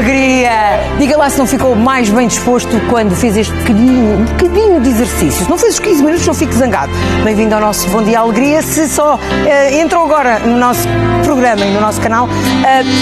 alegria! Diga lá se não ficou mais bem disposto quando fez este bocadinho de exercício. Se não fez os 15 minutos, não fique zangado. Bem-vindo ao nosso Bom Dia Alegria. Se só entrou agora no nosso programa e no nosso canal,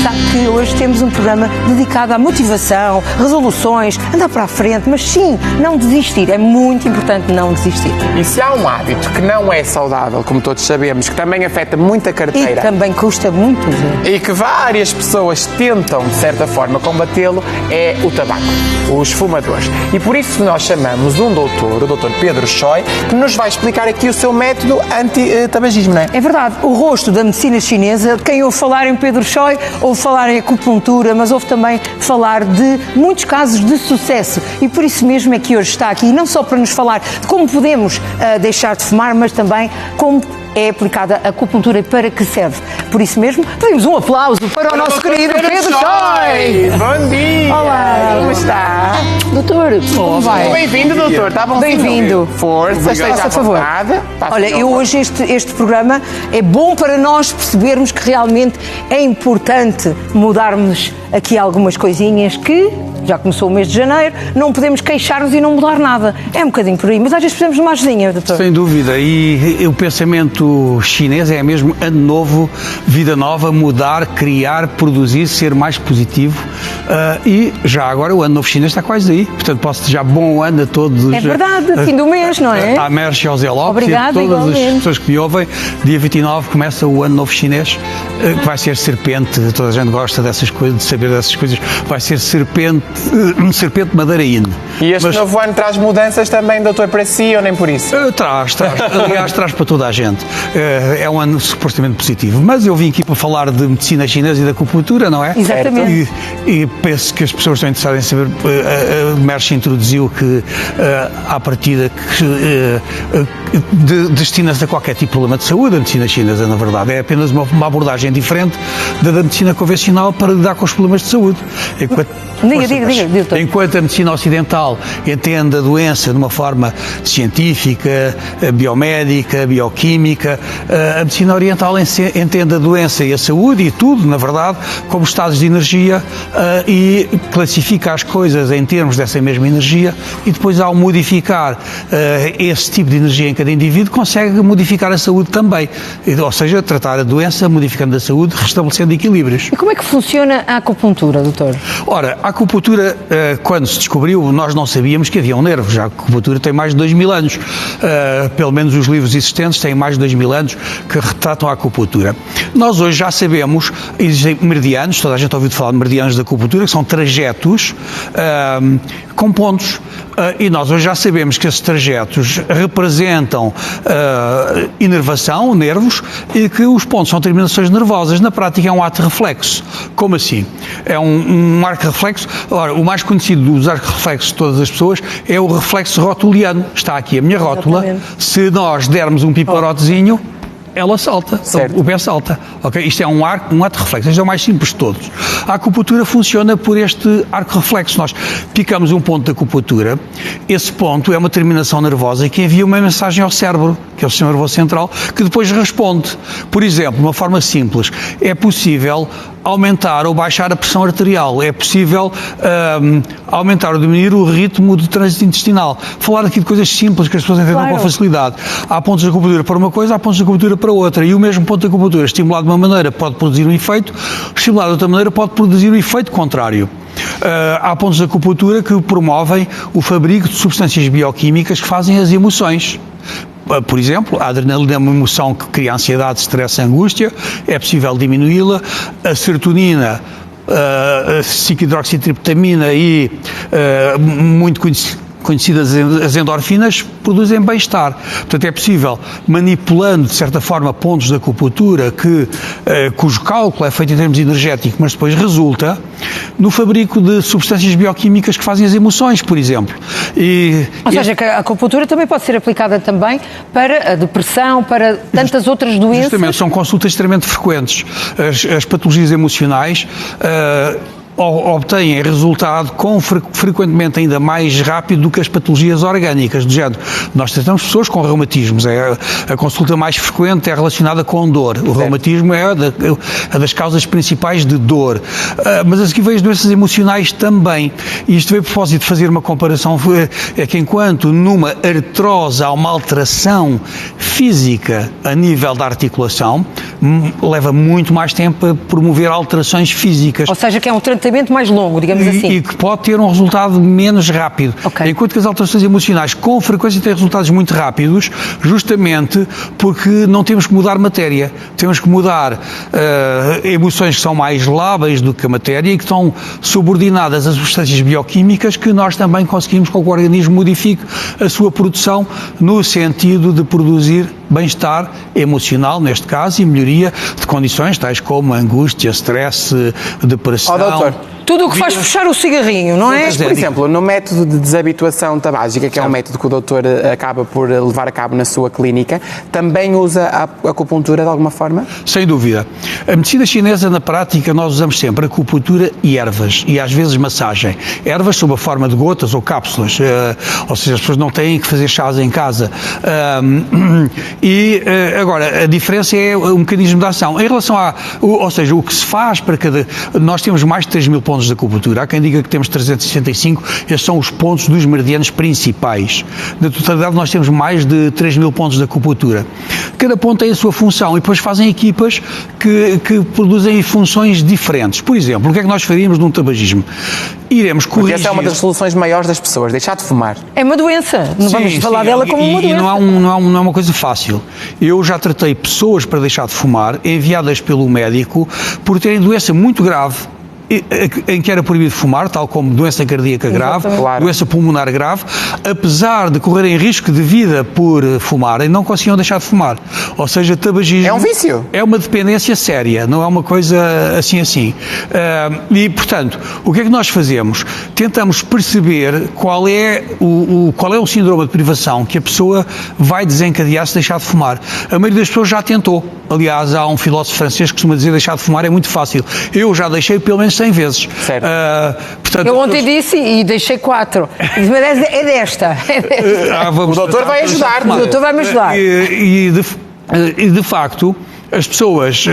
sabe que hoje temos um programa dedicado à motivação, resoluções, andar para a frente, mas sim, não desistir. É muito importante não desistir. E se há um hábito que não é saudável, como todos sabemos, que também afeta muito a carteira... E também custa muito, gente. E que várias pessoas tentam, de certa forma, combatê-lo, é o tabaco, os fumadores. E por isso nós chamamos um doutor, o doutor Pedro Choi, que nos vai explicar aqui o seu método anti-tabagismo, não é? É verdade, o rosto da medicina chinesa, quem ouve falar em Pedro Choi, ouve falar em acupuntura, mas ouve também falar de muitos casos de sucesso. E por isso mesmo é que hoje está aqui, não só para nos falar de como podemos deixar de fumar, mas também como é aplicada a acupuntura e para que serve. Por isso mesmo, pedimos um aplauso para o nosso querido Pedro Choi. Bom dia! Olá! Como está? Doutor, como vai? Bem-vindo, doutor. Está bom? Bem-vindo. Força, esteja à favor. vontade. Olha, eu hoje este programa é bom para nós percebermos que realmente é importante mudarmos aqui algumas coisinhas que... Já começou o mês de janeiro, não podemos queixar-nos e não mudar nada. É um bocadinho por aí, mas às vezes precisamos de uma ajudinha, doutor. Sem dúvida, e o pensamento chinês é mesmo ano novo, vida nova, mudar, criar, produzir, ser mais positivo. E já agora o ano novo chinês está quase aí, portanto posso desejar bom ano a todos. É verdade, fim do mês, não é? À Merche e ao Zé Lopes. Obrigada, e a todas igualmente. as pessoas que me ouvem. Dia 29 começa o ano novo chinês, que vai ser serpente, toda a gente gosta dessas coisas, de saber dessas coisas, vai ser serpente madeiraína. E este novo ano traz mudanças também, doutor, para si ou nem por isso? Traz. Aliás, traz para toda a gente. É um ano supostamente positivo. Mas eu vim aqui para falar de medicina chinesa e da acupuntura, não é? Exatamente. E penso que as pessoas estão interessadas em saber. A Merche introduziu que, à partida, destina-se a qualquer tipo de problema de saúde, a medicina chinesa, na verdade. É apenas uma abordagem diferente da medicina convencional para lidar com os problemas de saúde. Enquanto a medicina ocidental entende a doença de uma forma científica, biomédica, bioquímica, a medicina oriental entende a doença e a saúde e tudo, na verdade, como estados de energia e classifica as coisas em termos dessa mesma energia e depois, ao modificar esse tipo de energia em cada indivíduo, consegue modificar a saúde também. Ou seja, tratar a doença, modificando a saúde, restabelecendo equilíbrios. E como é que funciona a acupuntura, doutor? Ora, a acupuntura, quando se descobriu, nós não sabíamos que havia um nervo. Já a acupuntura tem mais de 2000 anos. Pelo menos os livros existentes têm mais de 2000 anos que retratam a acupuntura. Nós hoje já sabemos, existem meridianos, toda a gente ouviu falar de meridianos da acupuntura, que são trajetos com pontos. E nós hoje já sabemos que esses trajetos representam inervação, nervos, e que os pontos são terminações nervosas. Na prática é um ato reflexo. Como assim? É um arco reflexo. Ora, o mais conhecido dos arcos reflexos de todas as pessoas é o reflexo rotuliano. Está aqui a minha rótula. Exatamente. Se nós dermos um piparotezinho, ela salta, o pé salta. Okay? Isto é um ato reflexo. Este é o mais simples de todos. A acupuntura funciona por este arco reflexo. Nós picamos um ponto da acupuntura, esse ponto é uma terminação nervosa que envia uma mensagem ao cérebro, que é o sistema nervoso central, que depois responde. Por exemplo, de uma forma simples, é possível aumentar ou baixar a pressão arterial, é possível aumentar ou diminuir o ritmo do trânsito intestinal. Falar aqui de coisas simples que as pessoas entendam com facilidade. Há pontos de acupuntura para uma coisa, há pontos de acupuntura para outra, e o mesmo ponto de acupuntura estimulado de uma maneira pode produzir um efeito, estimulado de outra maneira pode produzir um efeito contrário. Há pontos de acupuntura que promovem o fabrico de substâncias bioquímicas que fazem as emoções. Por exemplo, a adrenalina é uma emoção que cria ansiedade, stress, angústia, é possível diminuí-la. A serotonina, a 5-hidroxitriptamina e muito conhecidas as endorfinas, produzem bem-estar. Portanto, é possível, manipulando, de certa forma, pontos da acupuntura, cujo cálculo é feito em termos energéticos, mas depois resulta no fabrico de substâncias bioquímicas que fazem as emoções, por exemplo. Ou seja, que a acupuntura também pode ser aplicada também para a depressão, para tantas outras doenças. Justamente, são consultas extremamente frequentes. As patologias emocionais obtêm resultado frequentemente ainda mais rápido do que as patologias orgânicas, do género. Nós tratamos pessoas com reumatismos, a consulta mais frequente é relacionada com dor. O reumatismo é das causas principais de dor. Mas a seguir veio as doenças emocionais também. E isto veio a propósito de fazer uma comparação, é que enquanto numa artrose há uma alteração física a nível da articulação, leva muito mais tempo a promover alterações físicas. Ou seja, que é um tratamento mais longo, digamos assim. E que pode ter um resultado menos rápido. Okay. Enquanto que as alterações emocionais com frequência têm resultados muito rápidos, justamente porque não temos que mudar matéria. Temos que mudar emoções que são mais lábeis do que a matéria e que estão subordinadas a substâncias bioquímicas que nós também conseguimos com que o organismo modifique a sua produção no sentido de produzir bem-estar emocional, neste caso, e melhoria de condições tais como angústia, stress, depressão. Doutor, tudo o que faz puxar o cigarrinho, não é? Por exemplo, no método de desabituação tabágica, que é um método que o doutor acaba por levar a cabo na sua clínica, também usa a acupuntura de alguma forma? Sem dúvida. A medicina chinesa, na prática, nós usamos sempre acupuntura e ervas, e às vezes massagem. Ervas sob a forma de gotas ou cápsulas, ou seja, as pessoas não têm que fazer chás em casa. Agora, a diferença é o mecanismo de ação. Em relação ou seja, o que se faz para cada... Nós temos mais de 3.000 pontos de acupuntura. Há quem diga que temos 365, estes são os pontos dos meridianos principais. Na totalidade nós temos mais de 3.000 pontos de acupuntura. Cada ponto tem a sua função e depois fazem equipas que produzem funções diferentes. Por exemplo, o que é que nós faríamos num tabagismo? Iremos corrigir... Porque essa é uma das soluções maiores das pessoas, deixar de fumar. É uma doença, não vamos falar dela como uma doença. E não é uma coisa fácil. Eu já tratei pessoas para deixar de fumar, enviadas pelo médico, por terem doença muito grave, em que era proibido fumar, tal como doença cardíaca grave, doença pulmonar grave, apesar de correrem risco de vida por fumarem, não conseguiam deixar de fumar. Ou seja, tabagismo... É um vício. É uma dependência séria, não é uma coisa assim. E, portanto, o que é que nós fazemos? Tentamos perceber qual é o síndrome de privação que a pessoa vai desencadear se deixar de fumar. A maioria das pessoas já tentou. Aliás, há um filósofo francês que costuma dizer deixar de fumar é muito fácil. Eu já deixei pelo menos 100 vezes. Certo. Portanto, eu ontem disse e deixei 4. Mas é desta. O doutor vai ajudar. O doutor vai me ajudar. E de facto, as pessoas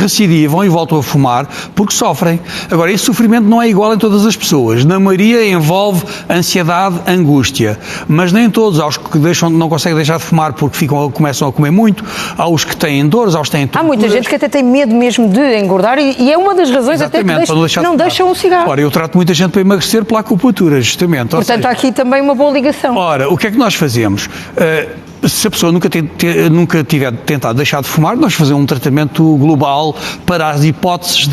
recidivam e voltam a fumar porque sofrem. Agora, esse sofrimento não é igual em todas as pessoas. Na maioria envolve ansiedade, angústia. Mas nem todos. Há os que não conseguem deixar de fumar porque começam a comer muito. Há os que têm dores, há os que têm torturas. Há muita gente que até tem medo mesmo de engordar e é uma das razões até que não deixam o cigarro. Ora, eu trato muita gente para emagrecer pela acupuntura, justamente. Portanto, há aqui também uma boa ligação. Ora, o que é que nós fazemos? Se a pessoa nunca tiver tentado deixar de fumar, nós fazemos um tratamento global para as hipóteses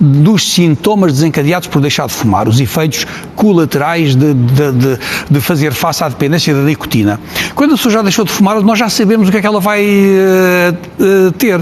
dos sintomas desencadeados por deixar de fumar, os efeitos colaterais de fazer face à dependência da nicotina. Quando a pessoa já deixou de fumar, nós já sabemos o que é que ela vai ter.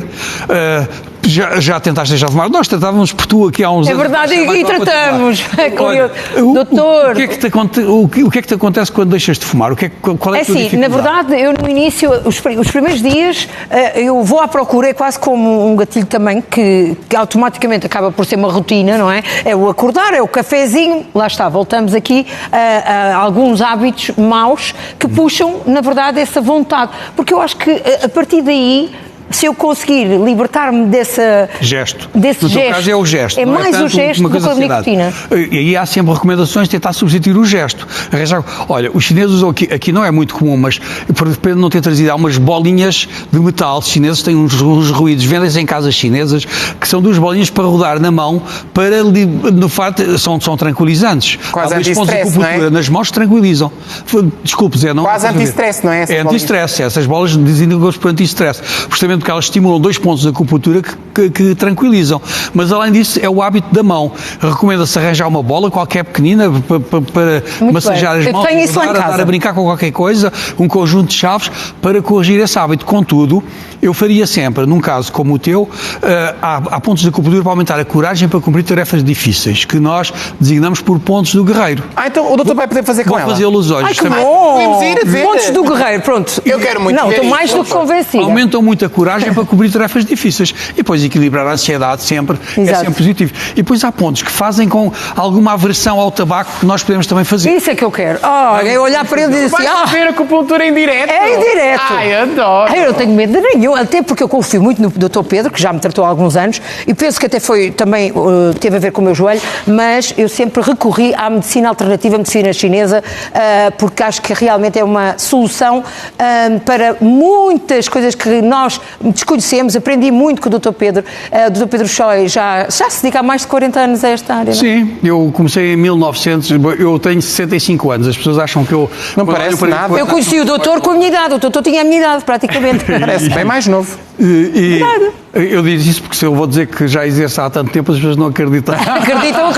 Já tentaste deixar de fumar? Nós tratávamos por tu aqui há uns anos. É verdade, e tratamos. É curioso. Doutor... O que é que te acontece quando deixas de fumar? Qual é a tua dificuldade? Na verdade, eu no início, os primeiros dias, eu vou à procura, é quase como um gatilho também, que automaticamente acaba por ser uma rotina, não é? É o acordar, é o cafezinho, lá está, voltamos aqui a alguns hábitos maus que puxam, na verdade, essa vontade. Porque eu acho que a partir daí, se eu conseguir libertar-me desse gesto. No teu caso é o gesto. É mais o gesto do que a nicotina. E aí há sempre recomendações de tentar substituir o gesto. Olha, os chineses usam aqui não é muito comum, mas por depende de não ter trazido, há umas bolinhas de metal. Os chineses têm uns ruídos, vendem-se em casas chinesas, que são 2 bolinhas para rodar na mão, no facto, são tranquilizantes. Quase anti-stress, não é? Nas mãos tranquilizam. Desculpe, Zé, não... Quase anti-stress, não é? É anti-stress. Essas bolas dizem que gostam por anti-stress. Justamente porque elas estimulam 2 pontos de acupuntura que tranquilizam. Mas, além disso, é o hábito da mão. Recomenda-se arranjar uma bola, qualquer pequenina, para massajar as mãos, andar a brincar com qualquer coisa, um conjunto de chaves, para corrigir esse hábito. Contudo, eu faria sempre, num caso como o teu, há pontos de acupuntura para aumentar a coragem para cumprir tarefas difíceis, que nós designamos por pontos do guerreiro. Então o doutor vai poder fazer com ela? Vou fazê-los hoje. Ai, que bom! Podemos ir a ver. Pontos do guerreiro, pronto. Eu quero muito ver. Não, estou mais do que convencido. Aumentam muito a coragem. coragem para cobrir tarefas difíceis. E depois equilibrar a ansiedade sempre é sempre positivo. E depois há pontos que fazem com alguma aversão ao tabaco que nós podemos também fazer. Isso é que eu quero. É olhar para ele e dizer assim... Vais ver a acupuntura em direto? É em direto. Ai, adoro. Eu não tenho medo de nenhum, até porque eu confio muito no Dr. Pedro, que já me tratou há alguns anos, e penso que até foi também, teve a ver com o meu joelho, mas eu sempre recorri à medicina alternativa, à medicina chinesa, porque acho que realmente é uma solução para muitas coisas que nós desconhecemos. Aprendi muito com o Dr. Pedro. O Dr. Pedro Choi já se dedica há mais de 40 anos a esta área. Sim, eu comecei em 1900, eu tenho 65 anos, as pessoas acham que eu... Não parece nada. Eu conheci o doutor com a minha idade, o doutor tinha a minha idade praticamente. Parece bem mais novo. Eu digo isso porque se eu vou dizer que já exerço há tanto tempo, as pessoas não acreditam. Acreditam.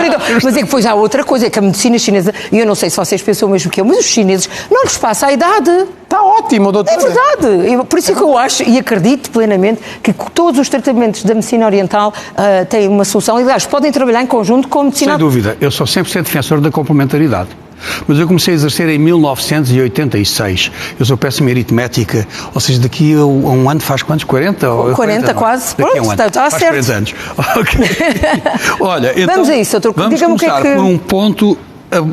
Mas é que depois há outra coisa, é que a medicina chinesa, e eu não sei se vocês pensam o mesmo que eu, mas os chineses não lhes passa a idade. Está ótimo, doutor. É verdade. Por isso é que eu acho e acredito plenamente que todos os tratamentos da medicina oriental têm uma solução. Aliás, podem trabalhar em conjunto com a medicina... Sem dúvida. Eu sou 100% defensor da complementaridade. Mas eu comecei a exercer em 1986. Eu sou péssimo em aritmética, ou seja, daqui a um ano faz quantos? 40? 40 quase. Daqui a um ano. Está faz certo. 40 anos. Okay. Olha, então, vamos a isso, doutor. Vamos Diga-me o que começar é que... por um ponto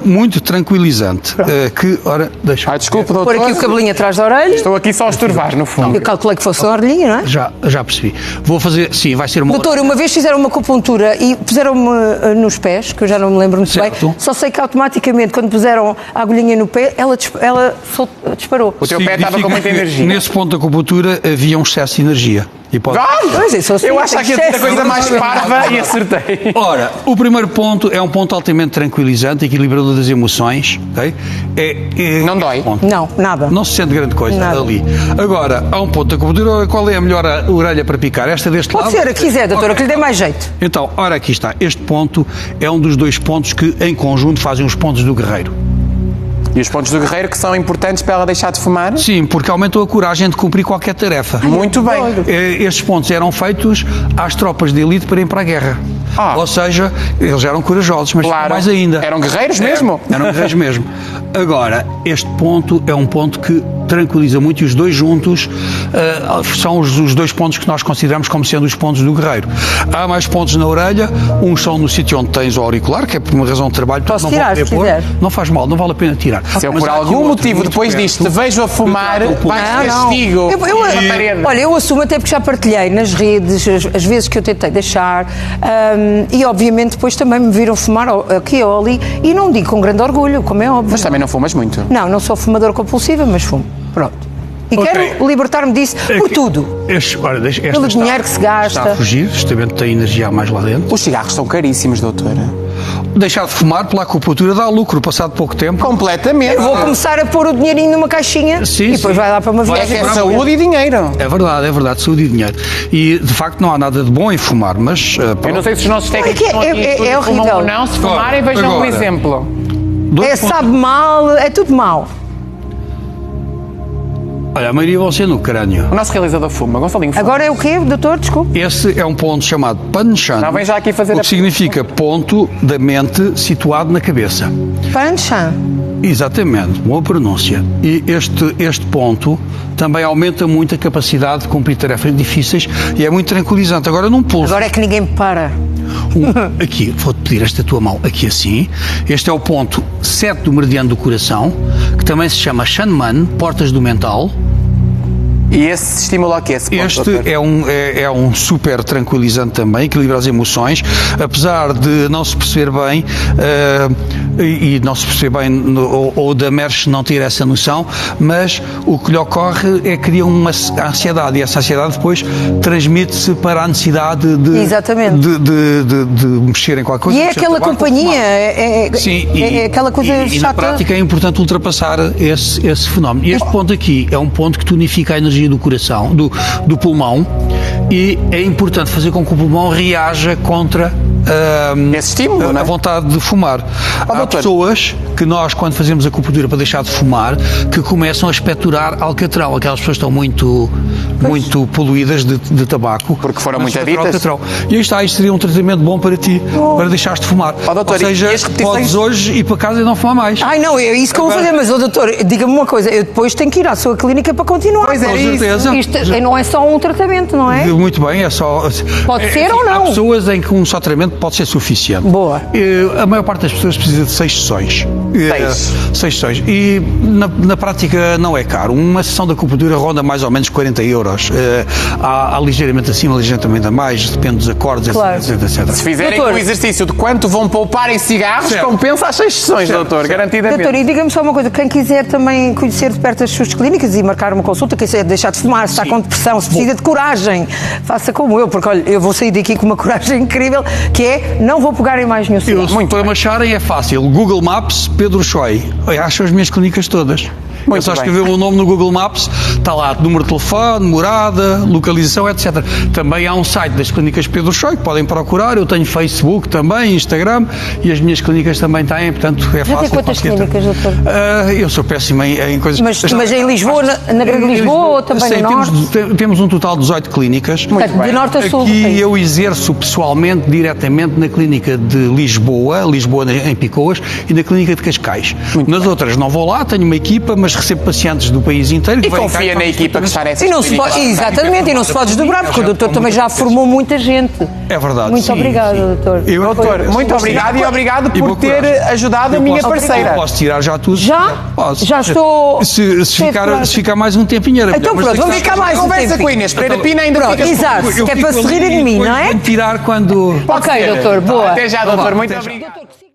muito tranquilizante. Deixa desculpe, doutor. Pôr aqui o cabelinho atrás da orelha. Estou aqui só a esturvar, no fundo. Eu calculei que fosse a orelhinha, não é? Já percebi. Vou fazer, sim, vai ser uma... Doutor, uma vez fizeram uma acupuntura e puseram-me nos pés, que eu já não me lembro muito bem, só sei que automaticamente, quando puseram a agulhinha no pé, ela disparou. O teu pé estava com muita energia. Nesse ponto da acupuntura havia um excesso de energia. E pode... Eu acho que é a coisa mais parva e acertei. Ora, o primeiro ponto é um ponto altamente tranquilizante, equilibrador das emoções, ok? Não dói? Não, nada. Não se sente grande coisa ali. Agora, há um ponto da acupuntura, qual é a melhor orelha para picar? Esta deste lado? Pode ser, a que quiser, doutora, que lhe dê mais jeito. Então, ora, aqui está. Este ponto é um dos dois pontos que, em conjunto, fazem os pontos do guerreiro. E os pontos do guerreiro que são importantes para ela deixar de fumar? Sim, porque aumentou a coragem de cumprir qualquer tarefa. Muito bem. Estes pontos eram feitos às tropas de elite para ir para a guerra. Ou seja, eles eram corajosos, mas mais ainda. Eram guerreiros mesmo? Eram guerreiros mesmo. Agora, este ponto é um ponto que tranquiliza muito e os dois juntos são os dois pontos que nós consideramos como sendo os pontos do guerreiro. Há mais pontos na orelha, uns são no sítio onde tens o auricular, que é por uma razão de trabalho. Posso tirar, se quiser. Não faz mal, não vale a pena tirar. Se eu por algum motivo depois disto te vejo a fumar, vais castigo. Olha, eu assumo até porque já partilhei nas redes as vezes que eu tentei deixar e obviamente depois também me viram fumar aqui ou ali e não digo com grande orgulho, como é óbvio. Mas também não fumas muito? Não sou fumadora compulsiva, mas fumo. Pronto. E quero libertar-me disso por tudo. Pelo dinheiro que se gasta. Está a fugir, justamente tem energia a mais lá dentro. Os cigarros são caríssimos, doutora. Deixar de fumar pela acupuntura dá lucro, passado pouco tempo. Completamente. Eu vou começar a pôr o dinheirinho numa caixinha e depois vai lá para uma viagem. É saúde e dinheiro. É verdade, saúde e dinheiro. E, de facto, não há nada de bom em fumar, mas... eu não sei se os nossos técnicos estão aqui fumam ou não. Se fumarem, vejam um exemplo. Sabe mal, é tudo mal. Olha, a maioria vão ser no crânio. O nosso realizador fuma, Gonçalinho fuma. Agora é o quê, doutor? Desculpe. Esse é um ponto chamado Panchan. Não, vem já aqui fazer o que significa ponto da mente situado na cabeça. Panchan. Exatamente, boa pronúncia. E este ponto também aumenta muito a capacidade de cumprir tarefas difíceis e é muito tranquilizante. Agora num pulso. Agora é que ninguém me para. Aqui, vou-te pedir esta tua mão, aqui assim. Este é o ponto 7 do meridiano do coração, que também se chama Shanman, portas do mental. E esse estimula o quê? Este é um super tranquilizante também, equilibra as emoções, apesar de não se perceber bem, e não se perceber bem, ou da Mersch não ter essa noção, mas o que lhe ocorre é que cria uma ansiedade, e essa ansiedade depois transmite-se para a necessidade de mexer em qualquer coisa. E é aquela companhia, é aquela coisa chata. E na prática é importante ultrapassar esse fenómeno. E este ponto aqui é um ponto que tonifica a energia do coração, do pulmão, e é importante fazer com que o pulmão reaja contra esse estímulo, a vontade de fumar. Há pessoas que nós, quando fazemos acupuntura para deixar de fumar, que começam a expectorar alcatrão. Aquelas pessoas que estão muito muito poluídas de tabaco. Porque foram mas muito fazer aditas. Alcatrão. E aí está, isto seria um tratamento bom para ti, para deixares de fumar. Doutor, ou seja, e as repetições? podes hoje ir para casa e não fumar mais. Ai, não, é isso que eu vou fazer, mas, doutor, diga-me uma coisa, eu depois tenho que ir à sua clínica para continuar. Pois é, Com isso. certeza. Isto não é só um tratamento, não é? Muito bem, é só... Pode ser assim, ou não? Há pessoas em que um só tratamento pode ser suficiente. Boa. A maior parte das pessoas precisa de 6 sessões. 6 sessões. E na prática não é caro. Uma sessão de acupuntura ronda mais ou menos 40 euros. Há ligeiramente acima, ligeiramente a mais, depende dos acordes, Claro. etc. Se fizerem Doutor. o exercício de quanto vão poupar em cigarros, Certo. compensa as 6 sessões, doutor, garantidamente. Doutor, e diga-me só uma coisa, quem quiser também conhecer de perto as suas clínicas e marcar uma consulta, quem quiser deixar de fumar, se está com depressão, se precisa de coragem, faça como eu, porque olha, eu vou sair daqui com uma coragem incrível, que é, não vou pegar em mais nenhum cigarro. Se para me acharem é fácil. Google Maps, Pedro Choi. Acham as minhas clínicas todas. É só bem. escrever o meu nome no Google Maps, está lá número de telefone, morada, localização, etc. Também há um site das clínicas Pedro Choi que podem procurar. Eu tenho Facebook também, Instagram, e as minhas clínicas também têm, portanto é Já fácil. tem quantas clínicas, doutor? Eu sou péssimo em coisas... Mas em Lisboa, na Grande Lisboa ou também Sim, no Norte? temos um total de 18 clínicas. Portanto, de Norte a Sul do Aqui país. eu exerço pessoalmente, diretamente na clínica de Lisboa em Picoas, e na clínica de Cascais. Nas outras não vou lá, tenho uma equipa, mas recebo pacientes do país inteiro. E que vêm cá confia e na fazem equipa que está nessas E não se pode, clínicas. exatamente, e não se pode desdobrar, porque o doutor também já formou muita gente. É verdade. Muito sim, obrigada, sim. doutor. Doutor, muito obrigado e obrigado E por boa ter coragem. ajudado a Eu minha posso- parceira. eu Posso tirar já tudo? Já? Posso. Já estou Se cheia de ficar, coragem. se ficar mais um tempinho era Então melhor, mas pronto, tem que vamos estar- ficar mais um Conversa tempinho. com a Inês Pereira Pina, ainda Pronto, fica... exato, Eu que é para fico se ali rirem de e mim, depois não é? vou tirar quando... Pode Ok, ser. doutor, boa. Até já, doutor. Muito Até já. obrigado.